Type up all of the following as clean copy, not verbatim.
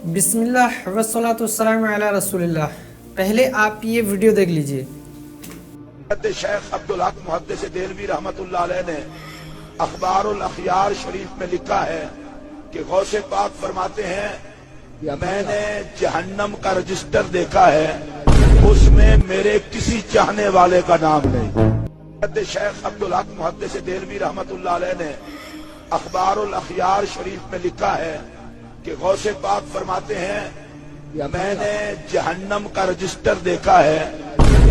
بسم اللہ والصلاۃ والسلام علی رسول اللہ. پہلے آپ یہ ویڈیو دیکھ لیجئے. شیخ عبدالحق محدث دہلوی رحمت اللہ علیہ نے اخبار الاخیار شریف میں لکھا ہے کہ غوث پاک فرماتے ہیں میں نے جہنم کا رجسٹر دیکھا ہے، اس میں میرے کسی چاہنے والے کا نام نہیں. شیخ عبدالحق محدث دہلوی رحمت اللہ علیہ نے اخبار الاخیار شریف میں لکھا ہے کہ غوث پاک فرماتے ہیں میں نے جہنم کا رجسٹر دیکھا ہے،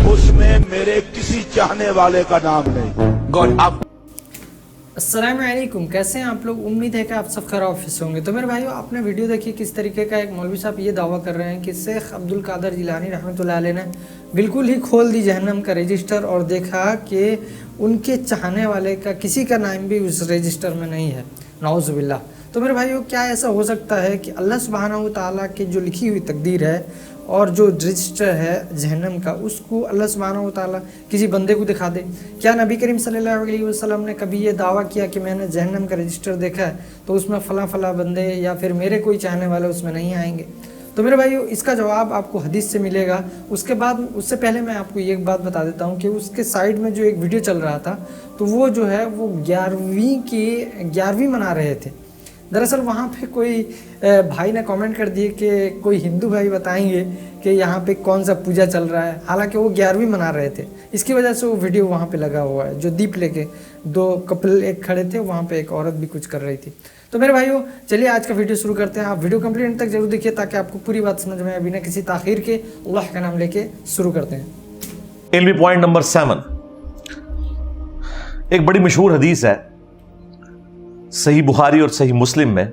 اس میں میرے کسی چاہنے والے کا نام نہیں. السلام علیکم، کیسے ہیں آپ لوگ؟ امید ہے کہ آپ سب خیر آفس ہوں گے. تو میرے بھائیو، آپ نے ویڈیو دیکھی کس طریقے کا ایک مولوی صاحب یہ دعویٰ کر رہے ہیں کہ شیخ عبدالقادر جیلانی رحمۃ اللہ علیہ نے بالکل ہی کھول دی جہنم کا رجسٹر اور دیکھا کہ ان کے چاہنے والے کا کسی کا نام بھی اس رجسٹر میں نہیں ہے. نعوذ باللہ. تو میرے بھائیو، کیا ایسا ہو سکتا ہے کہ اللہ سبحانہ و تعالیٰ کی جو لکھی ہوئی تقدیر ہے اور جو رجسٹر ہے جہنم کا، اس کو اللہ سبحانہ و تعالیٰ کسی بندے کو دکھا دے؟ کیا نبی کریم صلی اللہ علیہ وسلم نے کبھی یہ دعویٰ کیا کہ میں نے جہنم کا رجسٹر دیکھا ہے تو اس میں فلاں فلاں بندے یا پھر میرے کوئی چاہنے والے اس میں نہیں آئیں گے؟ تو میرے بھائیو، اس کا جواب آپ کو حدیث سے ملے گا. اس سے پہلے میں آپ کو یہ ایک بات بتا دیتا ہوں کہ اس کے سائیڈ میں جو ایک ویڈیو چل رہا تھا تو وہ جو ہے وہ 11ویں منا رہے تھے. دراصل وہاں پہ کوئی بھائی نے کامنٹ کر دیے کہ کوئی ہندو بھائی بتائیں گے کہ یہاں پہ کون سا پوجا چل رہا ہے، حالانکہ وہ 11ویں منا رہے تھے. اس کی وجہ سے وہ ویڈیو وہاں پہ لگا ہوا ہے. جو دیپ لے کے دو کپل ایک کھڑے تھے، وہاں پہ ایک عورت بھی کچھ کر رہی تھی. تو میرے بھائیو، چلیے آج کا ویڈیو شروع کرتے ہیں. آپ ویڈیو کمپلیٹ تک ضرور دیکھیے تاکہ آپ کو پوری بات سمجھ میں ابھی نہ کسی تاخیر کے. اللہ کا نام لے کے شروع کرتے ہیں. علمی پوائنٹ نمبر 7. ایک بڑی مشہور حدیث ہے صحیح بخاری اور صحیح مسلم میں.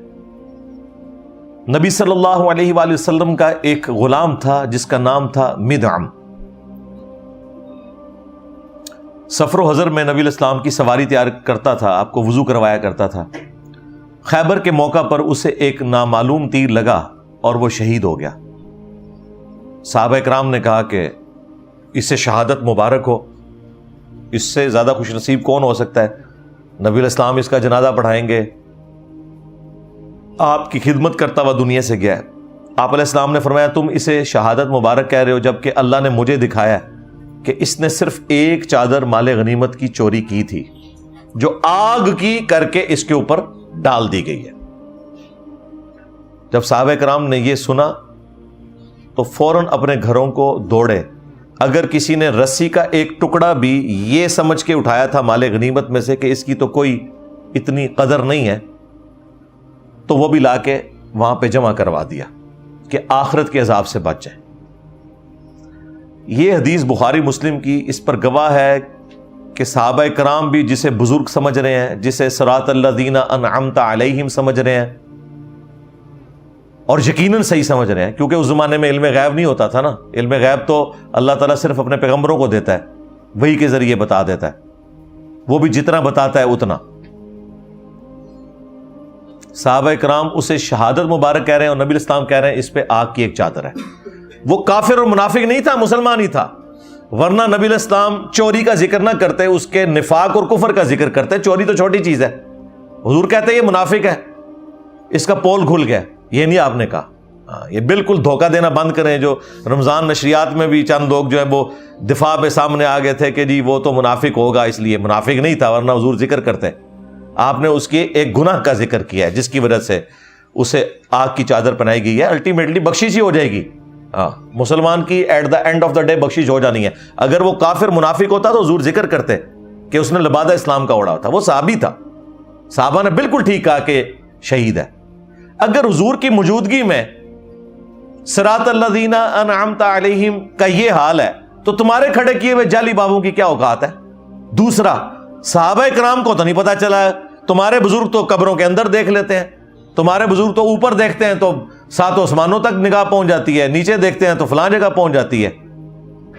نبی صلی اللہ علیہ وآلہ وسلم کا ایک غلام تھا جس کا نام تھا مدعم. سفر و حضر میں نبی الاسلام کی سواری تیار کرتا تھا، آپ کو وضو کروایا کرتا تھا. خیبر کے موقع پر اسے ایک نامعلوم تیر لگا اور وہ شہید ہو گیا. صحابہ کرام نے کہا کہ اسے شہادت مبارک ہو، اس سے زیادہ خوش نصیب کون ہو سکتا ہے؟ نبی الاسلام اس کا جنازہ پڑھائیں گے. آپ کی خدمت کرتا ہوا دنیا سے گیا ہے. آپ علیہ السلام نے فرمایا تم اسے شہادت مبارک کہہ رہے ہو جبکہ اللہ نے مجھے دکھایا کہ اس نے صرف ایک چادر مال غنیمت کی چوری کی تھی جو آگ کی کر کے اس کے اوپر ڈال دی گئی ہے. جب صحابہ کرام نے یہ سنا تو فوراً اپنے گھروں کو دوڑے. اگر کسی نے رسی کا ایک ٹکڑا بھی یہ سمجھ کے اٹھایا تھا مال غنیمت میں سے کہ اس کی تو کوئی اتنی قدر نہیں ہے تو وہ بھی لا کے وہاں پہ جمع کروا دیا کہ آخرت کے عذاب سے بچ جائیں. یہ حدیث بخاری مسلم کی اس پر گواہ ہے کہ صحابہ کرام بھی جسے بزرگ سمجھ رہے ہیں، جسے صراط الذین انعمت علیہم سمجھ رہے ہیں، اور یقیناً صحیح سمجھ رہے ہیں کیونکہ اس زمانے میں علم غیب نہیں ہوتا تھا نا. علم غیب تو اللہ تعالیٰ صرف اپنے پیغمبروں کو دیتا ہے، وحی کے ذریعے بتا دیتا ہے، وہ بھی جتنا بتاتا ہے اتنا. صحابہ کرام اسے شہادت مبارک کہہ رہے ہیں اور نبی الاسلام کہہ رہے ہیں اس پہ آگ کی ایک چادر ہے. وہ کافر اور منافق نہیں تھا، مسلمان ہی تھا، ورنہ نبی الاسلام چوری کا ذکر نہ کرتے، اس کے نفاق اور کفر کا ذکر کرتے. چوری تو چھوٹی چیز ہے. حضور کہتے ہیں یہ منافق ہے، اس کا پول کھل گیا. یہ نہیں آپ نے کہا. یہ بالکل دھوکہ دینا بند کریں. جو رمضان نشریات میں بھی چند لوگ جو ہے وہ دفاع پہ سامنے آ گئے تھے کہ جی وہ تو منافق ہوگا، اس لیے منافق نہیں تھا، ورنہ حضور ذکر کرتے. آپ نے اس کے ایک گناہ کا ذکر کیا ہے جس کی وجہ سے اسے آگ کی چادر پہنائی گئی ہے. الٹیمیٹلی بخشش ہی ہو جائے گی. مسلمان کی at the end of the day بخشش ہو جانی ہے. اگر وہ کافر منافق ہوتا تو حضور ذکر کرتے کہ اس نے لبادہ اسلام کا اوڑا تھا. وہ صحابی تھا، صحابہ نے بالکل ٹھیک کہا کہ شہید ہے. اگر حضور کی موجودگی میں صراط الذین انعمت علیہم کا یہ حال ہے تو تمہارے کھڑے کیے ہوئے جعلی بابوں کی کیا اوقات ہے؟ دوسرا، صحابہ کرام کو تو نہیں پتا چلا ہے. تمہارے بزرگ تو قبروں کے اندر دیکھ لیتے ہیں، تمہارے بزرگ تو اوپر دیکھتے ہیں تو 7 آسمانوں تک نگاہ پہنچ جاتی ہے، نیچے دیکھتے ہیں تو فلاں جگہ پہنچ جاتی ہے.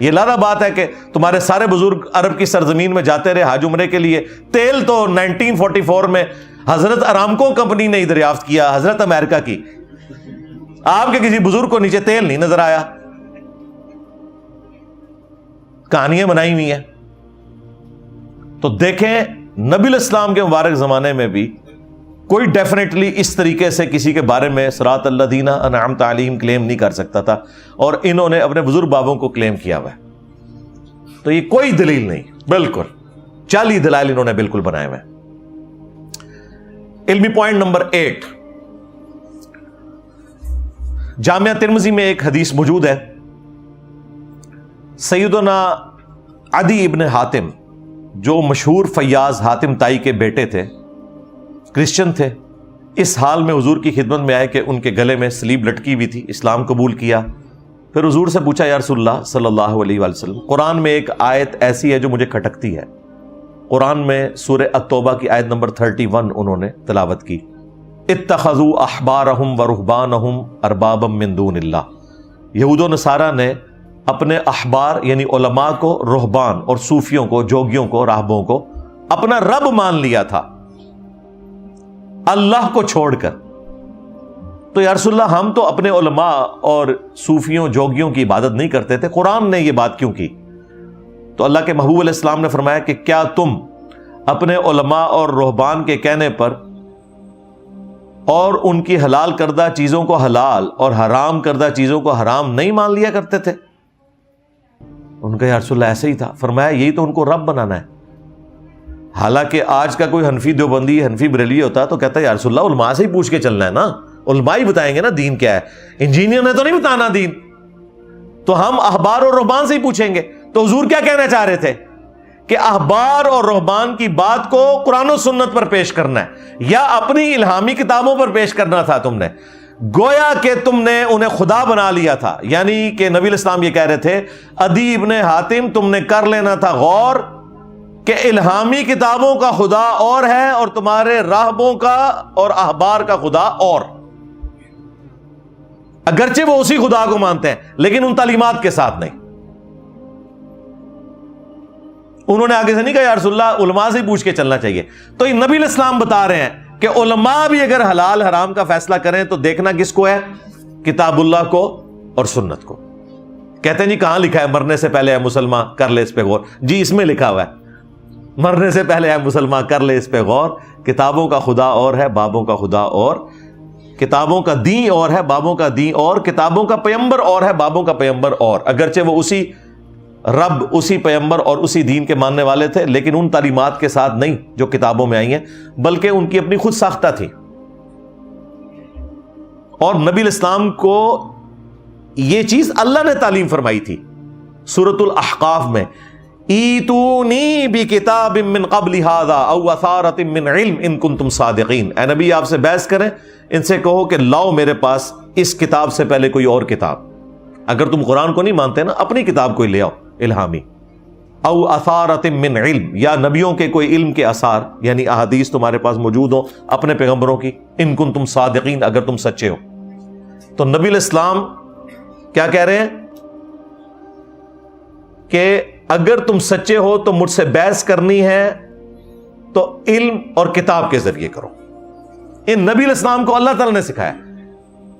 یہ لادہ بات ہے کہ تمہارے سارے بزرگ عرب کی سرزمین میں جاتے رہے حج عمرے کے لیے. تیل تو 1944 میں حضرت ارامکو کمپنی نے دریافت کیا، حضرت امریکہ کی. آپ کے کسی بزرگ کو نیچے تیل نہیں نظر آیا. کہانیاں بنائی ہوئی ہیں. تو دیکھیں نبی الاسلام کے مبارک زمانے میں بھی کوئی ڈیفینیٹلی اس طریقے سے کسی کے بارے میں صراط الذین انعمت علیہم کلیم نہیں کر سکتا تھا، اور انہوں نے اپنے بزرگ بابوں کو کلیم کیا ہوا ہے. تو یہ کوئی دلیل نہیں، بالکل جعلی دلائل انہوں نے بالکل بنائے ہوئے. علمی پوائنٹ نمبر 8، جامعہ ترمذی میں ایک حدیث موجود ہے. سیدنا عدی ابن حاتم، جو مشہور فیاض حاتم تائی کے بیٹے تھے، کرسچن تھے، اس حال میں حضور کی خدمت میں آئے کہ ان کے گلے میں سلیب لٹکی ہوئی تھی. اسلام قبول کیا. پھر حضور سے پوچھا یا رسول اللہ صلی اللہ علیہ وآلہ وسلم، قرآن میں ایک آیت ایسی ہے جو مجھے کھٹکتی ہے. قرآن میں سورہ التوبہ کی آیت نمبر 31 انہوں نے تلاوت کی، اتخذوا احبارہم ورہبانہم اربابا من دون اللہ. یہود و نصارہ نے اپنے احبار یعنی علماء کو، رہبان اور صوفیوں کو، جوگیوں کو، راہبوں کو اپنا رب مان لیا تھا اللہ کو چھوڑ کر. تو یا رسول اللہ ہم تو اپنے علماء اور صوفیوں جوگیوں کی عبادت نہیں کرتے تھے، قرآن نے یہ بات کیوں کی؟ تو اللہ کے محبوب علیہ السلام نے فرمایا کہ کیا تم اپنے علماء اور رہبان کے کہنے پر اور ان کی حلال کردہ چیزوں کو حلال اور حرام کردہ چیزوں کو حرام نہیں مان لیا کرتے تھے؟ ان کا یا رسول اللہ ایسے ہی تھا. فرمایا یہی تو ان کو رب بنانا ہے. حالانکہ آج کا کوئی حنفی دیوبندی، حنفی بریلوی ہوتا تو کہتا ہے یا رسول اللہ علماء سے ہی پوچھ کے چلنا ہے نا، علماء ہی بتائیں گے نا دین کیا ہے، انجینئر نے تو نہیں بتانا دین، تو ہم احبار اور رہبان سے ہی پوچھیں گے. تو حضور کیا کہنا چاہ رہے تھے کہ احبار اور رہبان کی بات کو قرآن و سنت پر پیش کرنا ہے یا اپنی الہامی کتابوں پر پیش کرنا تھا؟ تم نے گویا کہ تم نے انہیں خدا بنا لیا تھا. یعنی کہ نبی علیہ السلام یہ کہہ رہے تھے عدی ابن حاتم تم نے کر لینا تھا غور کہ الہامی کتابوں کا خدا اور ہے اور تمہارے راہبوں کا اور احبار کا خدا اور. اگرچہ وہ اسی خدا کو مانتے ہیں لیکن ان تعلیمات کے ساتھ نہیں. انہوں نے آگے سے نہیں کہا یا رسول اللہ علماء سے پوچھ کے چلنا چاہیے. تو یہ نبی علیہ السلام بتا رہے ہیں کہ علماء بھی اگر حلال حرام کا فیصلہ کریں تو دیکھنا کس کو ہے؟ کتاب اللہ کو اور سنت کو. کہتے ہیں جی کہاں لکھا ہے مرنے سے پہلے ہے مسلمان کر لے اس پہ غور؟ جی اس میں لکھا ہوا ہے مرنے سے پہلے ہے مسلمان کر لے اس پہ غور. کتابوں کا خدا اور ہے، بابوں کا خدا اور. کتابوں کا دین اور ہے، بابوں کا دین اور. کتابوں کا پیغمبر اور ہے، بابوں کا پیغمبر اور. اگرچہ وہ اسی رب، اسی پیغمبر اور اسی دین کے ماننے والے تھے لیکن ان تعلیمات کے ساتھ نہیں جو کتابوں میں آئی ہیں، بلکہ ان کی اپنی خود ساختہ تھی. اور نبی علیہ السلام کو یہ چیز اللہ نے تعلیم فرمائی تھی. سورۃ الاحقاف میں ایتونی بکتاب من قبل ھذا او اثارۃ من علم ان کنتم صادقین. اے نبی آپ سے بحث کریں، ان سے کہو کہ لاؤ میرے پاس اس کتاب سے پہلے کوئی اور کتاب. اگر تم قرآن کو نہیں مانتے نا اپنی کتاب کو ہی لے آؤ الہامی. او اثارۃ من علم، یا نبیوں کے کوئی علم کے اثار یعنی احادیث تمہارے پاس موجود ہوں اپنے پیغمبروں کی. ان کنتم صادقین، اگر تم سچے ہو. تو نبی علیہ السلام کیا کہہ رہے ہیں کہ اگر تم سچے ہو تو مجھ سے بحث کرنی ہے تو علم اور کتاب کے ذریعے کرو. ان نبی علیہ السلام کو اللہ تعالیٰ نے سکھایا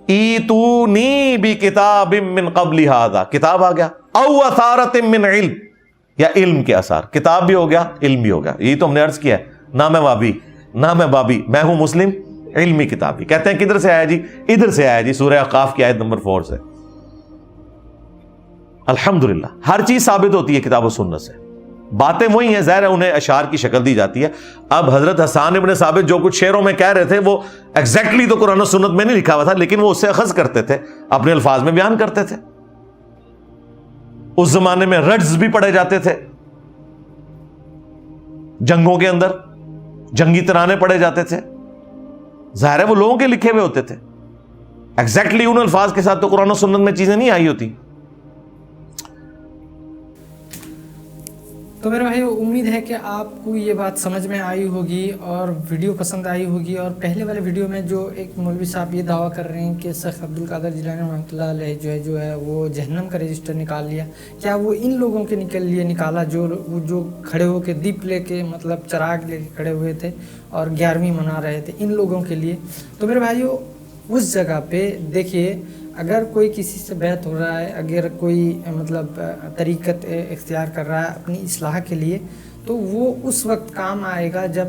ایتونی بکتاب من قبل ھذا، کتاب آ گیا، او اثارۃ من علم، یا علم کے اثار. کتاب بھی ہو گیا، علم بھی ہو گیا. یہی تو ہم نے عرض کیا ہے، نہ میں وابی نہ میں بابی، میں ہوں مسلم، علمی کتاب بھی. کہتے ہیں کدھر سے آیا جی؟ ادھر سے آیا جی، سورہ احقاف کی آیت نمبر 4 سے. الحمدللہ ہر چیز ثابت ہوتی ہے کتاب و سنت سے. باتیں وہی ہیں، ظاہر ہے انہیں اشعار کی شکل دی جاتی ہے. اب حضرت حسان ابن ثابت جو کچھ شعروں میں کہہ رہے تھے وہ ایگزیکٹلی تو قرآن و سنت میں نہیں لکھا ہوا تھا، لیکن وہ اس سے اخذ کرتے تھے، اپنے الفاظ میں بیان کرتے تھے. اس زمانے میں رجز بھی پڑھے جاتے تھے، جنگوں کے اندر جنگی ترانے پڑھے جاتے تھے. ظاہر ہے وہ لوگوں کے لکھے ہوئے ہوتے تھے، ایگزیکٹلی ان الفاظ کے ساتھ تو قرآن و سنت میں چیزیں نہیں آئی ہوتی. تو میرے بھائی امید ہے کہ آپ کو یہ بات سمجھ میں آئی ہوگی اور ویڈیو پسند آئی ہوگی. اور پہلے والے ویڈیو میں جو ایک مولوی صاحب یہ دعویٰ کر رہے ہیں کہ شیخ عبد القادر جیلانی رحمۃ اللہ علیہ جو ہے وہ جہنم کا رجسٹر نکال لیا، کیا وہ ان لوگوں کے نکالا جو کھڑے ہو کے دیپ لے کے مطلب چراغ لے کے کھڑے ہوئے تھے اور 11ویں منا رہے تھے ان لوگوں کے لیے؟ تو میرے بھائیو اس جگہ پہ دیکھیے، اگر کوئی کسی سے بیعت ہو رہا ہے، اگر کوئی مطلب طریقت اختیار کر رہا ہے اپنی اصلاح کے لیے، تو وہ اس وقت کام آئے گا جب